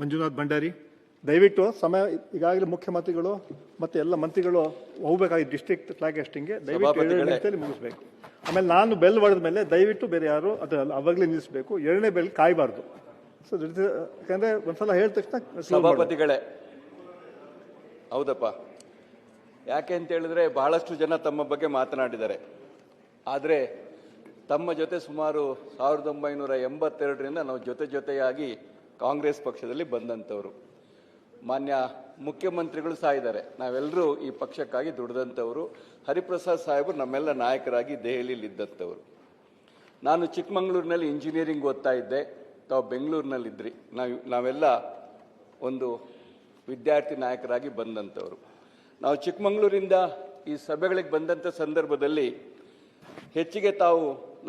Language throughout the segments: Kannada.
ಮಂಜುನಾಥ್ ಭಂಡಾರಿ. ದಯವಿಟ್ಟು ಸಮಯ ಈಗಾಗಲೇ ಮುಖ್ಯಮಂತ್ರಿಗಳು ಮತ್ತು ಎಲ್ಲ ಮಂತ್ರಿಗಳು ಹೋಗಬೇಕಾಗಿ ಡಿಸ್ಟ್ರಿಕ್ಟ್ ಫ್ಲಾಗ್ ಹಾಸ್ಟಿಂಗ್ಗೆ ದಯವಿಟ್ಟು 2 ನಿಮಿಷದಲ್ಲಿ ಮುಗಿಸ್ಬೇಕು. ಆಮೇಲೆ ನಾನು ಬೆಲ್ ಹೊಡೆದ ಮೇಲೆ ದಯವಿಟ್ಟು ಬೇರೆ ಯಾರು ಅದು ಅವಾಗಲೇ ನಿಲ್ಲಿಸಬೇಕು. 2ನೇ ಬೆಲ್ ಕಾಯಬಾರ್ದು. ಸೊ ಯಾಕಂದರೆ ಒಂದ್ಸಲ ಹೇಳಿದ ತಕ್ಷಣ ಸಭಾಪತಿಗಳೇ, ಹೌದಪ್ಪ, ಯಾಕೆ ಅಂತ ಹೇಳಿದ್ರೆ ಬಹಳಷ್ಟು ಜನ ತಮ್ಮ ಬಗ್ಗೆ ಮಾತನಾಡಿದ್ದಾರೆ. ಆದರೆ ತಮ್ಮ ಜೊತೆ ಸುಮಾರು 1982ರಿಂದ ನಾವು ಜೊತೆಯಾಗಿ ಕಾಂಗ್ರೆಸ್ ಪಕ್ಷದಲ್ಲಿ ಬಂದಂಥವ್ರು. ಮಾನ್ಯ ಮುಖ್ಯಮಂತ್ರಿಗಳು ಸಹ ಇದ್ದಾರೆ. ನಾವೆಲ್ಲರೂ ಈ ಪಕ್ಷಕ್ಕಾಗಿ ದುಡಿದಂಥವ್ರು. ಹರಿಪ್ರಸಾದ್ ಸಾಹೇಬರು ನಮ್ಮೆಲ್ಲ ನಾಯಕರಾಗಿ ದೆಹಲಿಯಲ್ಲಿ ಇದ್ದಂಥವ್ರು. ನಾನು ಚಿಕ್ಕಮಗಳೂರಿನಲ್ಲಿ ಇಂಜಿನಿಯರಿಂಗ್ ಓದ್ತಾ ಇದ್ದೆ, ತಾವು ಬೆಂಗಳೂರಿನಲ್ಲಿದ್ರಿ. ನಾವೆಲ್ಲ ಒಂದು ವಿದ್ಯಾರ್ಥಿ ನಾಯಕರಾಗಿ ಬಂದಂಥವ್ರು. ನಾವು ಚಿಕ್ಕಮಗಳೂರಿಂದ ಈ ಸಭೆಗಳಿಗೆ ಬಂದಂಥ ಸಂದರ್ಭದಲ್ಲಿ ಹೆಚ್ಚಿಗೆ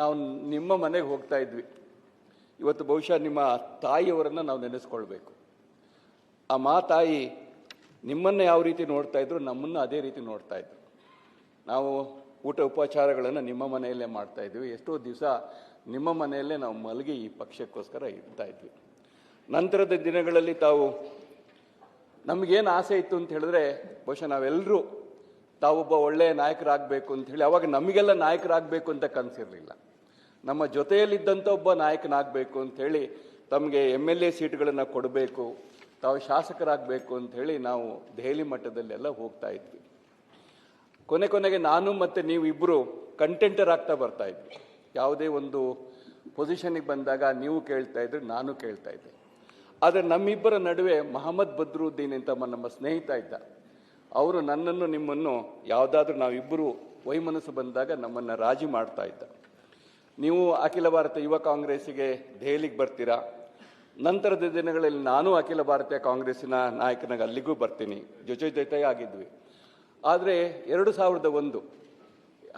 ನಾವು ನಿಮ್ಮ ಮನೆಗೆ ಹೋಗ್ತಾ ಇದ್ವಿ. ಇವತ್ತು ಬಹುಶಃ ನಿಮ್ಮ ತಾಯಿಯವರನ್ನು ನಾವು ನೆನೆಸ್ಕೊಳ್ಬೇಕು. ಆ ತಾಯಿ ನಿಮ್ಮನ್ನು ಯಾವ ರೀತಿ ನೋಡ್ತಾ ಇದ್ರು, ನಮ್ಮನ್ನು ಅದೇ ರೀತಿ ನೋಡ್ತಾ ಇದ್ರು. ನಾವು ಊಟ ಉಪಚಾರಗಳನ್ನು ನಿಮ್ಮ ಮನೆಯಲ್ಲೇ ಮಾಡ್ತಾ ಇದ್ವಿ. ಎಷ್ಟೋ ದಿವಸ ನಿಮ್ಮ ಮನೆಯಲ್ಲೇ ನಾವು ಮಲಗಿ ಈ ಪಕ್ಷಕ್ಕೋಸ್ಕರ ಇರ್ತಾ ಇದ್ವಿ. ನಂತರದ ದಿನಗಳಲ್ಲಿ ನಮಗೇನು ಆಸೆ ಇತ್ತು ಅಂತ ಹೇಳಿದ್ರೆ, ಬಹುಶಃ ನಾವೆಲ್ಲರೂ ತಾವೊಬ್ಬ ಒಳ್ಳೆಯ ನಾಯಕರಾಗಬೇಕು ಅಂತ ಹೇಳಿ, ಅವಾಗ ನಮಗೆಲ್ಲ ನಾಯಕರಾಗಬೇಕು ಅಂತ ಕನಸಿರಲಿಲ್ಲ. ನಮ್ಮ ಜೊತೆಯಲ್ಲಿದ್ದಂಥ ಒಬ್ಬ ನಾಯಕನಾಗಬೇಕು ಅಂಥೇಳಿ, ತಮಗೆ MLA ಸೀಟ್ಗಳನ್ನು ಕೊಡಬೇಕು, ತಾವು ಶಾಸಕರಾಗಬೇಕು ಅಂಥೇಳಿ ನಾವು ದೆಹಲಿ ಮಟ್ಟದಲ್ಲೆಲ್ಲ ಹೋಗ್ತಾ ಇದ್ವಿ. ಕೊನೆಗೆ ನಾನು ಮತ್ತು ನೀವು ಇಬ್ಬರು ಕಂಟೆಂಟರ್ ಆಗ್ತಾ ಬರ್ತಾ ಇದ್ವಿ. ಯಾವುದೇ ಒಂದು ಪೊಸಿಷನ್ಗೆ ಬಂದಾಗ ನೀವು ಕೇಳ್ತಾ ಇದ್ರಿ, ನಾನು ಕೇಳ್ತಾ ಇದ್ದೆ. ಆದರೆ ನಮ್ಮಿಬ್ಬರ ನಡುವೆ ಮೊಹಮ್ಮದ್ ಬದ್ರುದ್ದೀನ್ ಅಂತ ನಮ್ಮ ಸ್ನೇಹಿತ ಇದ್ದ. ಅವರು ನನ್ನನ್ನು ನಿಮ್ಮನ್ನು ಯಾವುದಾದ್ರೂ ನಾವಿಬ್ಬರು ವೈಮನಸ್ಸು ಬಂದಾಗ ನಮ್ಮನ್ನು ರಾಜಿ ಮಾಡ್ತಾ ಇದ್ದ. ನೀವು ಅಖಿಲ ಭಾರತ ಯುವ ಕಾಂಗ್ರೆಸ್ಸಿಗೆ ದೆಹಲಿಗೆ ಬರ್ತೀರಾ, ನಂತರದ ದಿನಗಳಲ್ಲಿ ನಾನು ಅಖಿಲ ಭಾರತೀಯ ಕಾಂಗ್ರೆಸ್ಸಿನ ನಾಯಕನಾಗ ಅಲ್ಲಿಗೂ ಬರ್ತೀನಿ, ಜೊತೆಯಾಗಿದ್ವಿ. ಆದರೆ 2001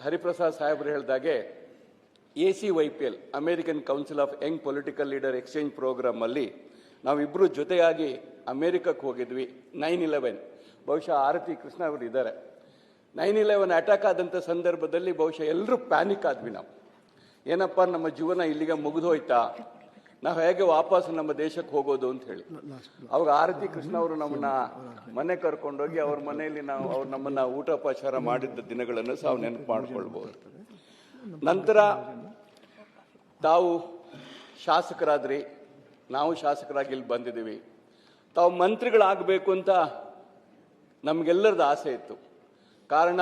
ಹರಿಪ್ರಸಾದ್ ಸಾಹೇಬರು ಹೇಳಿದಾಗೆ ACYPL American council of young political leader exchange ಪ್ರೋಗ್ರಾಮಲ್ಲಿ ನಾವಿಬ್ಬರು ಜೊತೆಯಾಗಿ ಅಮೇರಿಕಕ್ಕೆ ಹೋಗಿದ್ವಿ. 9/11 ಬಹುಶಃ ಆರತಿ ಕೃಷ್ಣ ಅವರು ಇದ್ದಾರೆ. 9/11 ಅಟ್ಯಾಕ್ ಆದಂಥ ಸಂದರ್ಭದಲ್ಲಿ ಬಹುಶಃ ಎಲ್ಲರೂ ಪ್ಯಾನಿಕ್ ಆದ್ವಿ. ನಾವು ಏನಪ್ಪ, ನಮ್ಮ ಜೀವನ ಇಲ್ಲಿಗೆ ಮುಗಿದೋಯ್ತಾ, ನಾವು ಹೇಗೆ ವಾಪಸ್ ನಮ್ಮ ದೇಶಕ್ಕೆ ಹೋಗೋದು ಅಂತ ಹೇಳಿ. ಅವಾಗ ಆರತಿ ಕೃಷ್ಣ ಅವರು ನಮ್ಮನ್ನ ಮನೆ ಕರ್ಕೊಂಡೋಗಿ ಅವ್ರ ಮನೆಯಲ್ಲಿ ಅವ್ರು ನಮ್ಮನ್ನ ಊಟೋಪಚಾರ ಮಾಡಿದ್ದ ದಿನಗಳನ್ನು ಸಹ ನೆನಪು ಮಾಡ್ಕೊಳ್ಬಹುದು. ನಂತರ ತಾವು ಶಾಸಕರಾದ್ರಿ, ನಾವು ಶಾಸಕರಾಗಿ ಇಲ್ಲಿ ಬಂದಿದ್ದೀವಿ. ತಾವು ಮಂತ್ರಿಗಳಾಗಬೇಕು ಅಂತ ನಮಗೆಲ್ಲರದ ಆಸೆ ಇತ್ತು. ಕಾರಣ,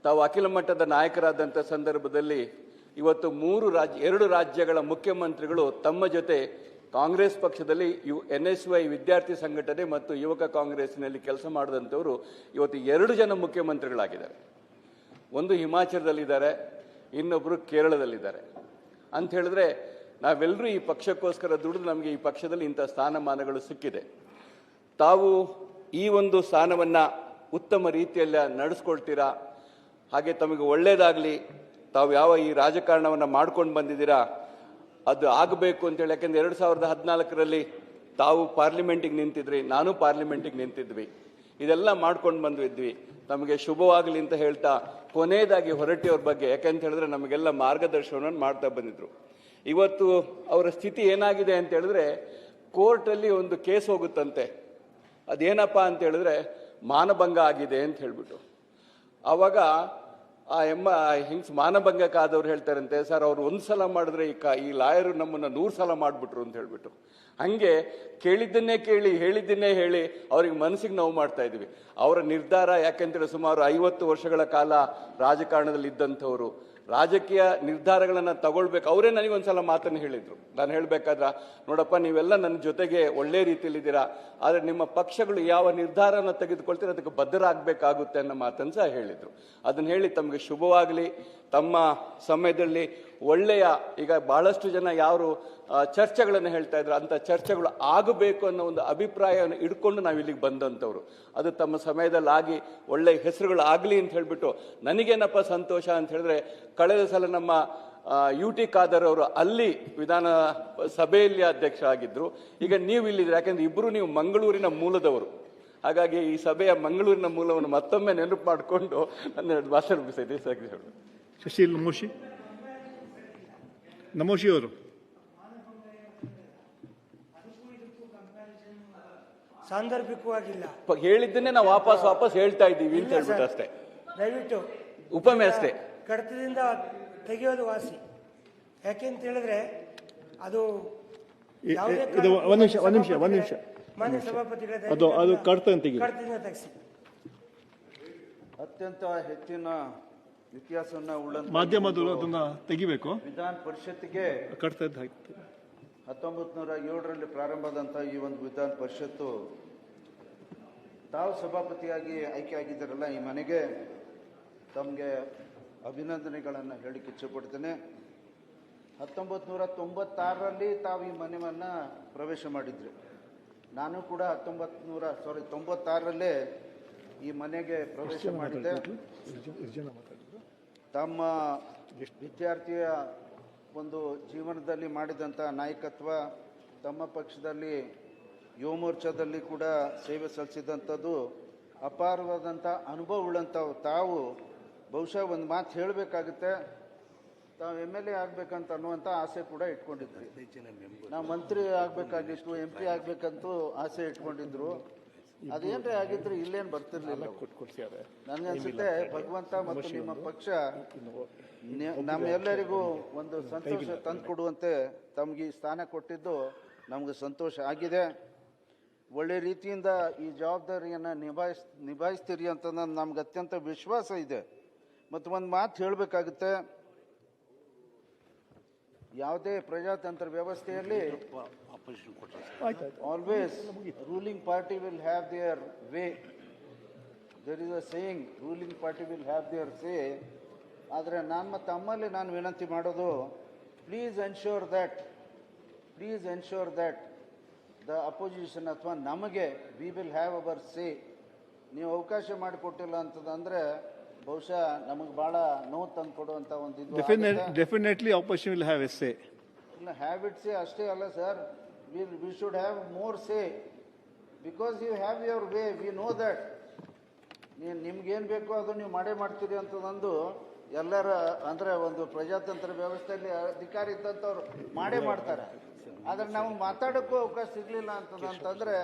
ತಾವು ಅಖಿಲ ಮಟ್ಟದ ನಾಯಕರಾದಂಥ ಸಂದರ್ಭದಲ್ಲಿ ಇವತ್ತು 2 ರಾಜ್ಯಗಳ ಮುಖ್ಯಮಂತ್ರಿಗಳು ತಮ್ಮ ಜೊತೆ ಕಾಂಗ್ರೆಸ್ ಪಕ್ಷದಲ್ಲಿ NSY ವಿದ್ಯಾರ್ಥಿ ಸಂಘಟನೆ ಮತ್ತು ಯುವಕ ಕಾಂಗ್ರೆಸ್ನಲ್ಲಿ ಕೆಲಸ ಮಾಡಿದಂಥವರು ಇವತ್ತು 2 ಜನ ಮುಖ್ಯಮಂತ್ರಿಗಳಾಗಿದ್ದಾರೆ. ಒಂದು ಹಿಮಾಚಲದಲ್ಲಿದ್ದಾರೆ, ಇನ್ನೊಬ್ಬರು ಕೇರಳದಲ್ಲಿದ್ದಾರೆ. ಅಂತ ಹೇಳಿದ್ರೆ ನಾವೆಲ್ಲರೂ ಈ ಪಕ್ಷಕ್ಕೋಸ್ಕರ ದುಡಿದು ನಮಗೆ ಈ ಪಕ್ಷದಲ್ಲಿ ಇಂಥ ಸ್ಥಾನಮಾನಗಳು ಸಿಕ್ಕಿದೆ. ತಾವು ಈ ಒಂದು ಸ್ಥಾನವನ್ನು ಉತ್ತಮ ರೀತಿಯಲ್ಲಿ ನಡೆಸ್ಕೊಳ್ತೀರಾ, ಹಾಗೆ ತಮಗೆ ಒಳ್ಳೆಯದಾಗಲಿ. ತಾವು ಯಾವ ಈ ರಾಜಕಾರಣವನ್ನು ಮಾಡ್ಕೊಂಡು ಬಂದಿದ್ದೀರಾ ಅದು ಆಗಬೇಕು ಅಂತೇಳಿ. ಯಾಕೆಂದರೆ 2014ರಲ್ಲಿ ತಾವು ಪಾರ್ಲಿಮೆಂಟಿಗೆ ನಿಂತಿದ್ರಿ, ನಾನು ಪಾರ್ಲಿಮೆಂಟಿಗೆ ನಿಂತಿದ್ವಿ. ಇದೆಲ್ಲ ಮಾಡ್ಕೊಂಡು ಬಂದಿದ್ವಿ. ತಮಗೆ ಶುಭವಾಗಲಿ ಅಂತ ಹೇಳ್ತಾ ಕೊನೆಯದಾಗಿ ಹೊರಟ್ಟಿಯವ್ರ ಬಗ್ಗೆ, ಯಾಕೆಂತ ಹೇಳಿದ್ರೆ ನಮಗೆಲ್ಲ ಮಾರ್ಗದರ್ಶನವನ್ನು ಮಾಡ್ತಾ ಬಂದಿದ್ರು. ಇವತ್ತು ಅವರ ಸ್ಥಿತಿ ಏನಾಗಿದೆ ಅಂತ ಹೇಳಿದ್ರೆ, ಕೋರ್ಟಲ್ಲಿ ಒಂದು ಕೇಸ್ ಹೋಗುತ್ತಂತೆ. ಅದೇನಪ್ಪ ಅಂತ ಹೇಳಿದ್ರೆ ಮಾನಭಂಗ ಆಗಿದೆ ಅಂತ ಹೇಳ್ಬಿಟ್ಟು. ಆವಾಗ ಮಾನಭಂಗಕ್ಕಾದವ್ರು ಹೇಳ್ತಾರಂತೆ, ಸರ್ ಅವ್ರು 1 ಸಲ ಮಾಡಿದ್ರೆ ಈ ಲಾಯರು ನಮ್ಮನ್ನು 100 ಸಲ ಮಾಡಿಬಿಟ್ರು ಅಂತ ಹೇಳ್ಬಿಟ್ಟು. ಹಂಗೆ ಕೇಳಿದ್ದನ್ನೇ ಕೇಳಿ ಹೇಳಿದ್ದನ್ನೇ ಹೇಳಿ ಅವ್ರಿಗೆ ಮನಸ್ಸಿಗೆ ನೋವು ಮಾಡ್ತಾ ಇದ್ವಿ. ಅವರ ನಿರ್ಧಾರ, ಯಾಕೆಂತೇಳಿ ಸುಮಾರು 50 ವರ್ಷಗಳ ಕಾಲ ರಾಜಕಾರಣದಲ್ಲಿ ಇದ್ದಂಥವ್ರು, ರಾಜಕೀಯ ನಿರ್ಧಾರಗಳನ್ನು ತಗೊಳ್ಬೇಕು. ಅವರೇ ನನಗೊಂದ್ಸಲ ಮಾತನ್ನು ಹೇಳಿದರು. ನಾನು ಹೇಳಬೇಕಾದ್ರೆ, ನೋಡಪ್ಪ ನೀವೆಲ್ಲ ನನ್ನ ಜೊತೆಗೆ ಒಳ್ಳೆ ರೀತಿಯಲ್ಲಿದ್ದೀರಾ, ಆದರೆ ನಿಮ್ಮ ಪಕ್ಷಗಳು ಯಾವ ನಿರ್ಧಾರನ ತೆಗೆದುಕೊಳ್ತೀರ ಅದಕ್ಕೆ ಬದ್ಧರಾಗಬೇಕಾಗುತ್ತೆ ಅನ್ನೋ ಮಾತನ್ನು ಸಹ ಹೇಳಿದರು. ಅದನ್ನು ಹೇಳಿ ತಮಗೆ ಶುಭವಾಗಲಿ. ತಮ್ಮ ಸಮಯದಲ್ಲಿ ಒಳ್ಳೆಯ, ಈಗ ಬಹಳಷ್ಟು ಜನ ಯಾರು ಚರ್ಚೆಗಳನ್ನು ಹೇಳ್ತಾ ಇದ್ರು, ಅಂಥ ಚರ್ಚೆಗಳು ಆಗಬೇಕು ಅನ್ನೋ ಒಂದು ಅಭಿಪ್ರಾಯವನ್ನು ಇಟ್ಕೊಂಡು ನಾವು ಇಲ್ಲಿಗೆ ಬಂದಂಥವ್ರು. ಅದು ತಮ್ಮ ಸಮಯದಲ್ಲಿ ಆಗಿ ಒಳ್ಳೆಯ ಹೆಸರುಗಳು ಆಗಲಿ ಅಂತ ಹೇಳಿಬಿಟ್ಟು ನನಗೇನಪ್ಪ ಸಂತೋಷ ಅಂತ ಹೇಳಿದ್ರೆ, ಕಳೆದ ಸಲ ನಮ್ಮ UT ಖಾದರ್ ಅವರು ಅಲ್ಲಿ ವಿಧಾನ ಸಭೆಯಲ್ಲಿ ಅಧ್ಯಕ್ಷರಾಗಿದ್ದರು. ಈಗ ನೀವು ಇಲ್ಲಿದ್ದೀರಿ, ಯಾಕೆಂದ್ರೆ ಇಬ್ಬರು ನೀವು ಮಂಗಳೂರಿನ ಮೂಲದವರು. ಹಾಗಾಗಿ ಈ ಸಭೆಯ ಮಂಗಳೂರಿನ ಮೂಲವನ್ನು ಮತ್ತೊಮ್ಮೆ ನೆನಪು ಮಾಡಿಕೊಂಡು ನನ್ನ ಭಾಷಣ ಮುಗಿಸಿದೆ. ಸುಶೀಲ್ ನಮೋಶಿ ಅವರು ಸಾಂದರ್ಭಿಕವಾಗಿಲ್ಲ. ಹೇಳಿದ್ದನ್ನೇ ನಾವು ವಾಪಸ್ ಹೇಳ್ತಾ ಇದ್ದೀವಿ ಅಂತ ಹೇಳ್ಬಿಟ್ಟು ಅಷ್ಟೇ. ದಯವಿಟ್ಟು ಉಪಮೆ ಅಷ್ಟೇ. ಕಡತದಿಂದ ತೆಗೆಯೋದು ವಾಸಿ. ಯಾಕೆಂತ ಹೇಳಿದ್ರೆ ಅದು ಯಾವುದೇ ಇದು ಒಂದ್ ನಿಮಿಷ ಮಾನ್ಯ ಸಭಾಪತಿಗಳ ಅದು ಕಡತದಿಂದ ತೆಗೆಸಿ. ಅತ್ಯಂತ ಹೆಚ್ಚಿನ ಇತಿಹಾಸವನ್ನ ಉಳ್ಳಂತ ಮಾಧ್ಯಮದವರು ಅದನ್ನ ತೆಗಿಬೇಕು. ವಿಧಾನ ಪರಿಷತ್ತಿಗೆ ಕಡತದ್ದು ಹಾಕಿ 1907ರಲ್ಲಿ ಪ್ರಾರಂಭವಾದಂಥ ಈ ಒಂದು ವಿಧಾನ ಪರಿಷತ್ತು ತಾವು ಸಭಾಪತಿಯಾಗಿ ಆಯ್ಕೆ ಆಗಿದ್ದಾರಲ್ಲ, ಈ ಮನೆಗೆ ತಮಗೆ ಅಭಿನಂದನೆಗಳನ್ನು ಹೇಳಲಿಕ್ಕೆ ಇಚ್ಛೆಪಡ್ತೇನೆ. 1996ರಲ್ಲಿ ತಾವು ಈ ಮನೆಯನ್ನು ಪ್ರವೇಶ ಮಾಡಿದ್ರಿ. ನಾನು ಕೂಡ 96ರಲ್ಲೇ ಈ ಮನೆಗೆ ಪ್ರವೇಶ ಮಾಡಿದ್ದೆ. ತಮ್ಮ ವಿದ್ಯಾರ್ಥಿಯ ಒಂದು ಜೀವನದಲ್ಲಿ ಮಾಡಿದಂಥ ನಾಯಕತ್ವ, ತಮ್ಮ ಪಕ್ಷದಲ್ಲಿ ಯುವ ಮೋರ್ಚಾದಲ್ಲಿ ಕೂಡ ಸೇವೆ ಸಲ್ಲಿಸಿದಂಥದ್ದು ಅಪಾರವಾದಂಥ ಅನುಭವವುಳ್ಳಂಥವು. ತಾವು ಬಹುಶಃ ಒಂದು ಮಾತು ಹೇಳಬೇಕಾಗುತ್ತೆ, ತಾವು MLA ಆಗಬೇಕಂತ ಅನ್ನುವಂಥ ಆಸೆ ಕೂಡ ಇಟ್ಕೊಂಡಿದ್ರಿ. ನಾವು ಮಂತ್ರಿ ಆಗಬೇಕಾಗಿತ್ತು, MP ಆಗಬೇಕಂತೂ ಆಸೆ ಇಟ್ಕೊಂಡಿದ್ರು. ಅದೇನ್ರಿ ಆಗಿದ್ರೆ ಇಲ್ಲೇನು ಬರ್ತಿರ್ಲಿಲ್ಲ. ನನಗನ್ಸುತ್ತೆ ಭಗವಂತ ಮತ್ತು ನಿಮ್ಮ ಪಕ್ಷ ನಮ್ಮೆಲ್ಲರಿಗೂ ಒಂದು ಸಂತೋಷ ತಂದು ಕೊಡುವಂತೆ ತಮ್ಗೆ ಈ ಸ್ಥಾನ ಕೊಟ್ಟಿದ್ದು ನಮ್ಗೆ ಸಂತೋಷ ಆಗಿದೆ. ಒಳ್ಳೆ ರೀತಿಯಿಂದ ಈ ಜವಾಬ್ದಾರಿಯನ್ನು ನಿಭಾಯಿಸ್ತೀರಿ ಅಂತ ನಮ್ಗೆ ಅತ್ಯಂತ ವಿಶ್ವಾಸ ಇದೆ. ಮತ್ತು ಒಂದು ಮಾತು ಹೇಳಬೇಕಾಗುತ್ತೆ, ಯಾವುದೇ ಪ್ರಜಾತಂತ್ರ ವ್ಯವಸ್ಥೆಯಲ್ಲಿ always ruling party will have their way. There is a saying, ruling party will have their say. ಆದರೆ ನಾನು ತಮ್ಮಲ್ಲಿ ನಾನು ವಿನಂತಿ ಮಾಡೋದು, please ensure that the opposition ಅಥವಾ ನಮಗೆ ವಿ ವಿಲ್ ಹ್ಯಾವ್ ಅವರ್ ಸೇ. ನೀವು ಅವಕಾಶ ಮಾಡಿಕೊಟ್ಟಿಲ್ಲ ಅಂತಂದ್ರೆ ಬಹುಶಃ ನಮಗೆ ಬಹಳ ನೋವು ತಂದು ಕೊಡುವಂತ ಒಂದು ಇದು. Definitely opposition will have a say. ಇಲ್ಲ, ಹ್ಯಾವ್ ಇಟ್ ಸೇ ಅಷ್ಟೇ ಅಲ್ಲ sir, we should have more say because you have your way. We know that ನಿಮ್ಗೇನು ಬೇಕೋ ಅದು ನೀವು ಮಾಡೇ ಮಾಡ್ತೀರಿ ಅಂತಂದು ಎಲ್ಲರ ಅಂದರೆ ಒಂದು ಪ್ರಜಾತಂತ್ರ ವ್ಯವಸ್ಥೆಯಲ್ಲಿ ಅಧಿಕಾರಿ ಇದ್ದಂಥವ್ರು ಮಾಡೇ ಮಾಡ್ತಾರೆ. ಆದರೆ ನಮಗೆ ಮಾತಾಡೋಕ್ಕೂ ಅವಕಾಶ ಸಿಗಲಿಲ್ಲ ಅಂತಂದ್ರೆ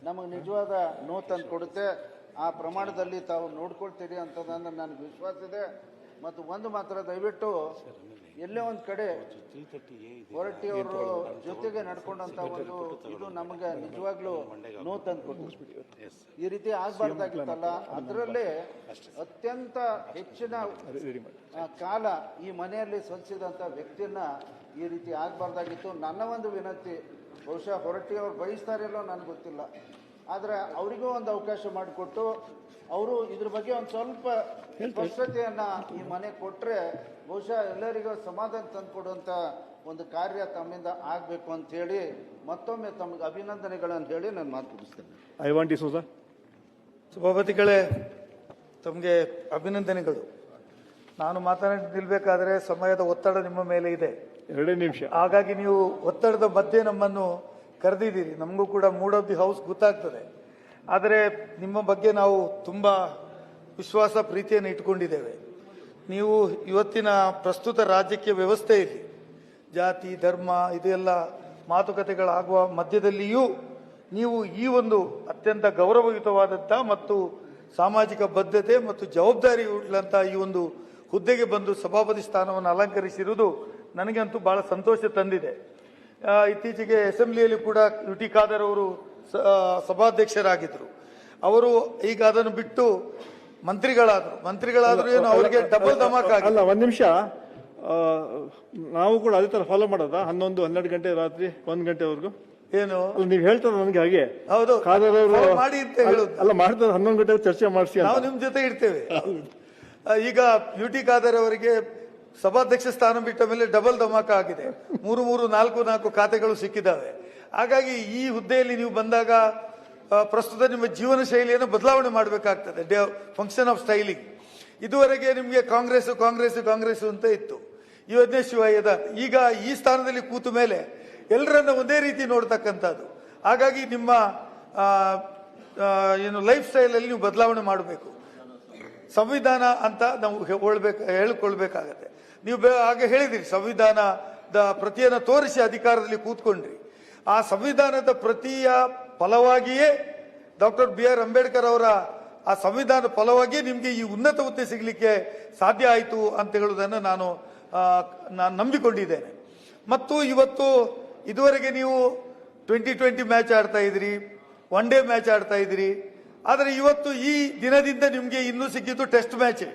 ನಮಗೆ ನಿಜವಾದ ನೋವು ತಂದು ಕೊಡುತ್ತೆ. ಆ ಪ್ರಮಾಣದಲ್ಲಿ ತಾವು ನೋಡ್ಕೊಳ್ತೀರಿ ಅಂತಂದ್ರೆ ನನಗೆ ವಿಶ್ವಾಸ ಇದೆ. ಮತ್ತು ಒಂದು ಮಾತ್ರ, ದಯವಿಟ್ಟು ಎಲ್ಲೇ ಒಂದು ಕಡೆ ಹೊರಟ್ಟಿಯವರು ಜೊತೆಗೆ ನಡ್ಕೊಂಡಂತ ಒಂದು ಇದು ನಮಗೆ ನಿಜವಾಗ್ಲೂ ನೋವು ತಂದು ಕೊಟ್ಟು ಈ ರೀತಿ ಆಗ್ಬಾರ್ದಾಗಿತ್ತಲ್ಲ. ಅದರಲ್ಲೇ ಅತ್ಯಂತ ಹೆಚ್ಚಿನ ಕಾಲ ಈ ಮನೆಯಲ್ಲಿ ಸಲ್ಲಿಸಿದಂಥ ವ್ಯಕ್ತಿಯನ್ನ ಈ ರೀತಿ ಆಗ್ಬಾರ್ದಾಗಿತ್ತು. ನನ್ನ ಒಂದು ವಿನಂತಿ, ಬಹುಶಃ ಹೊರಟ್ಟಿಯವ್ರು ಬಯಸ್ತಾರಿಲ್ಲೋ ನನಗೆ ಗೊತ್ತಿಲ್ಲ, ಆದರೆ ಅವರಿಗೂ ಒಂದು ಅವಕಾಶ ಮಾಡಿಕೊಟ್ಟು ಅವರು ಇದ್ರ ಬಗ್ಗೆ ಒಂದು ಸ್ವಲ್ಪ ಸ್ಪಷ್ಟತೆಯನ್ನ ಈ ಮನೆ ಕೊಟ್ಟರೆ ಬಹುಶಃ ಎಲ್ಲರಿಗೂ ಸಮಾಧಾನ ತಂದುಕೊಡುವಂಥ ಒಂದು ಕಾರ್ಯ ತಮ್ಮಿಂದ ಆಗಬೇಕು ಅಂತ ಹೇಳಿ ಮತ್ತೊಮ್ಮೆ ತಮಗೆ ಅಭಿನಂದನೆಗಳನ್ನು ಹೇಳಿ ನಾನು ಮಾತು ಮುಗಿಸ್ತೇನೆ. ಸಭಾಪತಿಗಳೇ, ತಮಗೆ ಅಭಿನಂದನೆಗಳು. ನಾನು ಮಾತನಾಡಿ ನಿಲ್ಬೇಕಾದ್ರೆ ಸಮಯದ ಒತ್ತಡ ನಿಮ್ಮ ಮೇಲೆ ಇದೆ. 2 ನಿಮಿಷ. ಹಾಗಾಗಿ ನೀವು ಒತ್ತಡದ ಮಧ್ಯೆ ನಮ್ಮನ್ನು ಕರೆದಿದ್ದೀರಿ. ನಮಗೂ ಕೂಡ ಮೂಡ್ ಆಫ್ ದಿ ಹೌಸ್ ಗೊತ್ತಾಗ್ತದೆ. ಆದರೆ ನಿಮ್ಮ ಬಗ್ಗೆ ನಾವು ತುಂಬ ವಿಶ್ವಾಸ ಪ್ರೀತಿಯನ್ನು ಇಟ್ಕೊಂಡಿದ್ದೇವೆ. ನೀವು ಇವತ್ತಿನ ಪ್ರಸ್ತುತ ರಾಜಕೀಯ ವ್ಯವಸ್ಥೆಯಲ್ಲಿ ಜಾತಿ ಧರ್ಮ ಇದೆಲ್ಲ ಮಾತುಕತೆಗಳಾಗುವ ಮಧ್ಯದಲ್ಲಿಯೂ ನೀವು ಈ ಒಂದು ಅತ್ಯಂತ ಗೌರವಯುತವಾದಂಥ ಮತ್ತು ಸಾಮಾಜಿಕ ಬದ್ಧತೆ ಮತ್ತು ಜವಾಬ್ದಾರಿ ಉಳ್ಳಂಥ ಈ ಒಂದು ಹುದ್ದೆಗೆ ಬಂದು ಸಭಾಪತಿ ಸ್ಥಾನವನ್ನು ಅಲಂಕರಿಸಿರುವುದು ನನಗಂತೂ ಬಹಳ ಸಂತೋಷ ತಂದಿದೆ. ಇತ್ತೀಚೆಗೆ ಅಸೆಂಬ್ಲಿಯಲ್ಲಿ ಕೂಡ UT ಖಾದರ್ ಅವರು ಸಭಾಧ್ಯಕ್ಷರಾಗಿದ್ದರು. ಅವರು ಈಗ ಅದನ್ನು ಬಿಟ್ಟು ಮಂತ್ರಿಗಳಾದ್ರು ಏನು ಅವರಿಗೆ ಡಬಲ್ ಧಮಾಕ ಅಲ್ಲ. 1 ನಿಮಿಷ. ನಾವು ಕೂಡ ಅದೇ ತರ ಫಾಲೋ ಮಾಡೋದ 11, 12 ಗಂಟೆ ರಾತ್ರಿ 1 ಗಂಟೆವರೆಗೂ ಏನು ನೀವು ಹೇಳ್ತಾರೆ ನನಗೆ ಹಾಗೆ. ಹೌದು, ಖಾದರ್ ಅವರು ಮಾಡಿ ಅಂತ ಹೇಳುದು. ಅಲ್ಲ, ಮಾಡ್ತಾರೆ 11 ಗಂಟೆ ಚರ್ಚೆ ಮಾಡಿಸಿ. ನಾವು ನಿಮ್ ಜೊತೆ ಇರ್ತೇವೆ. ಈಗ UT ಖಾದರ್ ಅವರಿಗೆ ಸಭಾಧ್ಯಕ್ಷ ಸ್ಥಾನ ಬಿಟ್ಟ ಮೇಲೆ ಡಬಲ್ ಧಮಾಕ ಆಗಿದೆ. 3 4 ಖಾತೆಗಳು ಸಿಕ್ಕಿದ್ದಾವೆ. ಹಾಗಾಗಿ ಈ ಹುದ್ದೆಯಲ್ಲಿ ನೀವು ಬಂದಾಗ ಪ್ರಸ್ತುತ ನಿಮ್ಮ ಜೀವನ ಶೈಲಿಯನ್ನು ಬದಲಾವಣೆ ಮಾಡಬೇಕಾಗ್ತದೆ. Function of styling. ಇದುವರೆಗೆ ನಿಮಗೆ ಕಾಂಗ್ರೆಸ್ ಅಂತ ಇತ್ತು. ಇವತ್ತೇ ಶಿವಯ್ಯದ. ಈಗ ಈ ಸ್ಥಾನದಲ್ಲಿ ಕೂತ ಮೇಲೆ ಎಲ್ಲರನ್ನ ಒಂದೇ ರೀತಿ ನೋಡ್ತಕ್ಕಂಥದ್ದು. ಹಾಗಾಗಿ ನಿಮ್ಮ ಏನು ಲೈಫ್ ಸ್ಟೈಲ್ ಅಲ್ಲಿ ನೀವು ಬದಲಾವಣೆ ಮಾಡಬೇಕು. ಸಂವಿಧಾನ ಅಂತ ನಾವು ಹೇಳ್ಕೊಳ್ಬೇಕಾಗತ್ತೆ. ನೀವು ಹಾಗೆ ಹೇಳಿದಿರಿ, ಸಂವಿಧಾನದ ಪ್ರತಿಯನ್ನು ತೋರಿಸಿ ಅಧಿಕಾರದಲ್ಲಿ ಕೂತ್ಕೊಂಡ್ರಿ. ಆ ಸಂವಿಧಾನದ ಪ್ರತಿಯ ಫಲವಾಗಿಯೇ ಡಾಕ್ಟರ್ ಬಿ ಆರ್ ಅಂಬೇಡ್ಕರ್ ಅವರ ಆ ಸಂವಿಧಾನದ ಫಲವಾಗಿ ನಿಮಗೆ ಈ ಉನ್ನತ ಹುದ್ದೆ ಸಿಗಲಿಕ್ಕೆ ಸಾಧ್ಯ ಆಯಿತು ಅಂತ ಹೇಳುವುದನ್ನು ನಾನು ನಂಬಿಕೊಂಡಿದ್ದೇನೆ. ಮತ್ತು ಇವತ್ತು ಇದುವರೆಗೆ ನೀವು 2020 ಮ್ಯಾಚ್ ಆಡ್ತಾ ಇದ್ರಿ, ಒನ್ ಡೇ ಮ್ಯಾಚ್ ಆಡ್ತಾ ಇದ್ರಿ. ಆದರೆ ಇವತ್ತು ಈ ದಿನದಿಂದ ನಿಮಗೆ ಇನ್ನೂ ಸಿಕ್ಕಿದ್ದು ಟೆಸ್ಟ್ ಮ್ಯಾಚ್.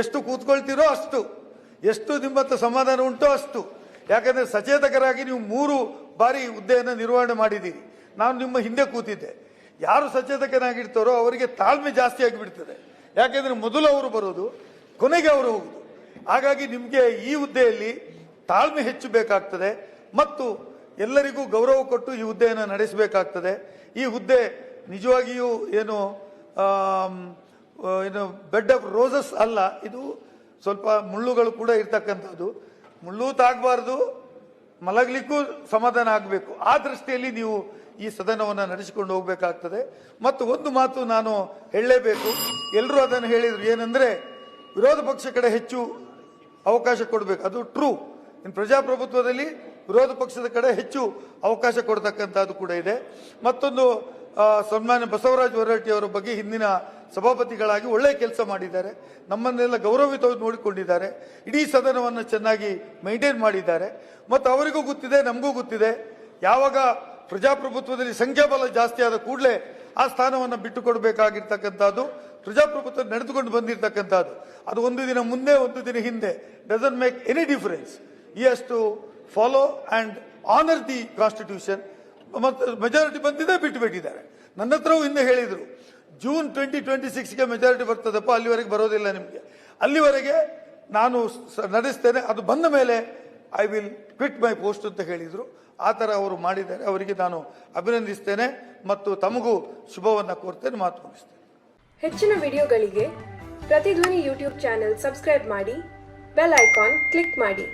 ಎಷ್ಟು ಕೂತ್ಕೊಳ್ತೀರೋ ಅಷ್ಟು, ಎಷ್ಟು ನಿಮ್ಮ ಹತ್ರ ಸಮಾಧಾನ ಉಂಟೋ ಅಷ್ಟು. ಯಾಕಂದ್ರೆ ಸಚೇತಕರಾಗಿ ನೀವು 3 ಬಾರಿ ಹುದ್ದೆಯನ್ನು ನಿರ್ವಹಣೆ ಮಾಡಿದ್ದೀರಿ. ನಾನು ನಿಮ್ಮ ಹಿಂದೆ ಕೂತಿದ್ದೆ. ಯಾರು ಸಚೇತಕನಾಗಿರ್ತಾರೋ ಅವರಿಗೆ ತಾಳ್ಮೆ ಜಾಸ್ತಿ ಆಗಿಬಿಡ್ತದೆ. ಯಾಕೆಂದ್ರೆ ಮೊದಲು ಅವರು ಬರೋದು, ಕೊನೆಗೆ ಅವರು ಹೋಗುದು. ಹಾಗಾಗಿ ನಿಮಗೆ ಈ ಹುದ್ದೆಯಲ್ಲಿ ತಾಳ್ಮೆ ಹೆಚ್ಚು ಬೇಕಾಗ್ತದೆ ಮತ್ತು ಎಲ್ಲರಿಗೂ ಗೌರವ ಕೊಟ್ಟು ಈ ಹುದ್ದೆಯನ್ನು ನಡೆಸಬೇಕಾಗ್ತದೆ. ಈ ಹುದ್ದೆ ನಿಜವಾಗಿಯೂ ಏನು ಬೆಡ್ ಆಫ್ ರೋಸಸ್ ಅಲ್ಲ, ಇದು ಸ್ವಲ್ಪ ಮುಳ್ಳುಗಳು ಕೂಡ ಇರ್ತಕ್ಕಂಥದ್ದು. ಮುಳ್ಳು ತಾಗಬಾರ್ದು, ಮಲಗಲಿಕ್ಕೂ ಸಮಾಧಾನ ಆಗಬೇಕು. ಆ ದೃಷ್ಟಿಯಲ್ಲಿ ನೀವು ಈ ಸದನವನ್ನು ನಡೆಸಿಕೊಂಡು ಹೋಗಬೇಕಾಗ್ತದೆ. ಮತ್ತು ಒಂದು ಮಾತು ನಾನು ಹೇಳಲೇಬೇಕು, ಎಲ್ಲರೂ ಅದನ್ನು ಹೇಳಿದರು, ಏನಂದ್ರೆ ವಿರೋಧ ಪಕ್ಷ ಕಡೆ ಹೆಚ್ಚು ಅವಕಾಶ ಕೊಡಬೇಕು. ಅದು ಟ್ರೂ. ಇನ್ನು ಪ್ರಜಾಪ್ರಭುತ್ವದಲ್ಲಿ ವಿರೋಧ ಪಕ್ಷದ ಕಡೆ ಹೆಚ್ಚು ಅವಕಾಶ ಕೊಡ್ತಕ್ಕಂಥದ್ದು ಕೂಡ ಇದೆ. ಮತ್ತೊಂದು ಸನ್ಮಾನ್ಯ ಬಸವರಾಜ ಹೊರಟ್ಟಿ ಅವರ ಬಗ್ಗೆ ಹಿಂದಿನ ಸಭಾಪತಿಗಳಾಗಿ ಒಳ್ಳೆಯ ಕೆಲಸ ಮಾಡಿದ್ದಾರೆ, ನಮ್ಮನ್ನೆಲ್ಲ ಗೌರವಿತವಾಗಿ ನೋಡಿಕೊಂಡಿದ್ದಾರೆ, ಇಡೀ ಸದನವನ್ನು ಚೆನ್ನಾಗಿ ಮೈಂಟೈನ್ ಮಾಡಿದ್ದಾರೆ. ಮತ್ತು ಅವರಿಗೂ ಗೊತ್ತಿದೆ, ನಮಗೂ ಗೊತ್ತಿದೆ, ಯಾವಾಗ ಪ್ರಜಾಪ್ರಭುತ್ವದಲ್ಲಿ ಸಂಖ್ಯಾಬಲ ಜಾಸ್ತಿ ಆದ ಕೂಡಲೇ ಆ ಸ್ಥಾನವನ್ನು ಬಿಟ್ಟು ಕೊಡಬೇಕಾಗಿರ್ತಕ್ಕಂಥದ್ದು ಪ್ರಜಾಪ್ರಭುತ್ವ ನಡೆದುಕೊಂಡು ಬಂದಿರತಕ್ಕಂಥದ್ದು. ಅದು ಒಂದು ದಿನ ಮುಂದೆ, ಒಂದು ದಿನ ಹಿಂದೆ, ಡಸಂಟ್ ಮೇಕ್ ಎನಿ ಡಿಫರೆನ್ಸ್. ಈ has to follow and honour the constitution. ಮತ್ತು ಮೆಜಾರಿಟಿ ಬಂದಿದೆ, ಬಿಟ್ಟು ಬಿಟ್ಟಿದ್ದಾರೆ. ನನ್ನ ಹತ್ರವೂ ಹಿಂದೆ ಹೇಳಿದರು, ಜೂನ್ 2026ಗೆ ಮೆಜಾರಿಟಿ ಬರ್ತದಪ್ಪ, ಅಲ್ಲಿವರೆಗೆ ಬರೋದಿಲ್ಲ ನಿಮಗೆ, ಅಲ್ಲಿವರೆಗೆ ನಾನು ನಡೆಸ್ತೇನೆ, ಅದು ಬಂದ ಮೇಲೆ I will quit my post ಅಂತ ಹೇಳಿದರು. ಆ ಥರ ಅವರು ಮಾಡಿದ್ದಾರೆ, ಅವರಿಗೆ ನಾನು ಅಭಿನಂದಿಸ್ತೇನೆ ಮತ್ತು ತಮಗೂ ಶುಭವನ್ನು ಕೋರ್ತೇನೆ, ಮಾತು ಮುಗಿಸ್ತೇನೆ. ಹೆಚ್ಚಿನ ವಿಡಿಯೋಗಳಿಗೆ ಪ್ರತಿಧ್ವನಿ ಯೂಟ್ಯೂಬ್ ಚಾನೆಲ್ ಸಬ್ಸ್ಕ್ರೈಬ್ ಮಾಡಿ, ಬೆಲ್ ಐಕಾನ್ ಕ್ಲಿಕ್ ಮಾಡಿ.